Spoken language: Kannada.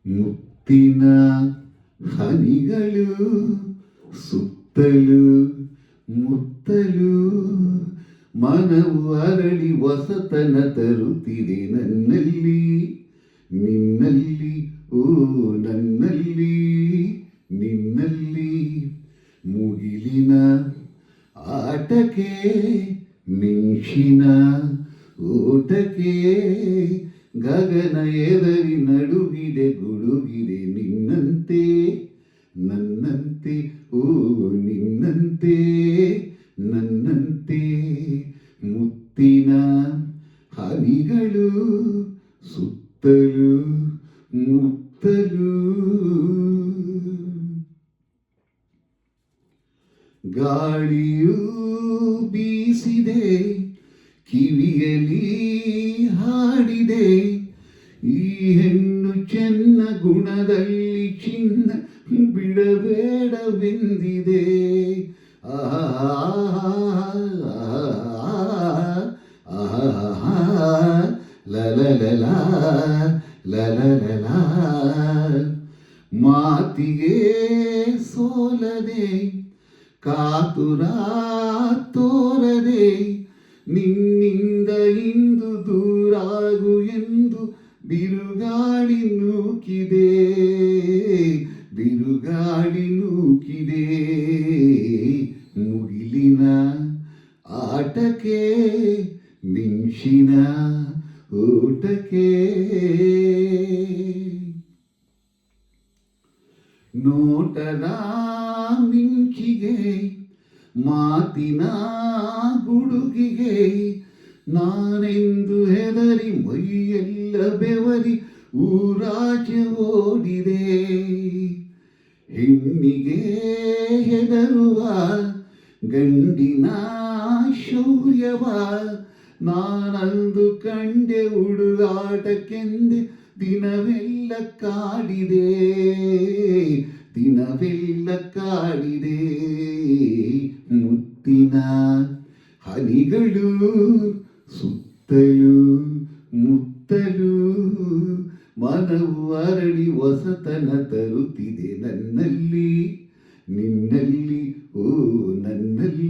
ಮುತ್ತಿನ ಹನಿಗಳು ಸುತ್ತಲೂ ಮುತ್ತಲು ಮನವು ಅರಳಿ ಹೊಸತನ ತರುತ್ತಿದೆ ನನ್ನಲ್ಲಿ ನಿನ್ನಲ್ಲಿ ಓ ನನ್ನಲ್ಲಿ ನಿನ್ನಲ್ಲಿ ಮುಗಿಲಿನ ಆಟಕ್ಕೆ ಮಿಂಚಿನ ಓಟಕ್ಕೆ ಗಗನ ಎದರಿ ನಡುಗಿದೆ ಗುಡುಗಿದೆ ನಿನ್ನಂತೆ ನನ್ನಂತೆ ಓ ನಿನ್ನಂತೆ ನನ್ನಂತೆ ಮುತ್ತಿನ ಹನಿಗಳು ಸುತ್ತಲೂ ಮುತ್ತಲು ಗಾಳಿಯೂ ಬೀಸಿದೆ ಕಿವಿಯಲ್ಲಿ ಹಾಡಿದೆ ಈ ಹೆಣ್ಣು ಚೆನ್ನ ಗುಣದಲ್ಲಿ ಚಿನ್ನ ಬಿಡಬೇಡವೆಂದಿದೆ ಲಲಲಲ ಲಲಲಲ ಮಾತಿಗೆ ಸೋಲದೆ ಕಾತುರ ತೋರದೆ ನಿನ್ನಿಂದ ಇಂದು ದೂರಾಗು ಎಂದು ಬಿರುಗಾಳಿ ನೂಕಿದೆ ಬಿರುಗಾಳಿ ನೂಕಿದೆ ಮುಗಿಲಿನ ಆಟಕ್ಕೆ ಮಿಂಚಿನ ಓಟಕ್ಕೆ ನೋಟದ ಮಿಂಚಿಗೆ ಮಾತಿನ ಗುಡುಗಿಗೆ ನಾನೆಂದು ಹೆದರಿ ಮೈಯೆಲ್ಲ ಬೆವರಿ ಊರಾಚೆ ಓಡಿದೆ ಹೆಣ್ಣಿಗೆ ಹೆದರುವ ಗಂಡಿನ ಶೌರ್ಯವ ನಾನಂದು ಕಂಡೆ ಹುಡುಗಾಟಕ್ಕೆಂದೆ ದಿನವೆಲ್ಲ ಕಾಡಿದೆ ದಿನವೆಲ್ಲ ಕಾಡಿದೆ ಮುತ್ತಿನ ಹನಿಗಳು ಸುತ್ತಲೂ ಮುತ್ತಲು ಮನವು ಅರಳಿ ಹೊಸತನ ತರುತ್ತಿದೆ ನನ್ನಲ್ಲಿ ನಿನ್ನಲ್ಲಿ ಓ ನನ್ನಲ್ಲಿ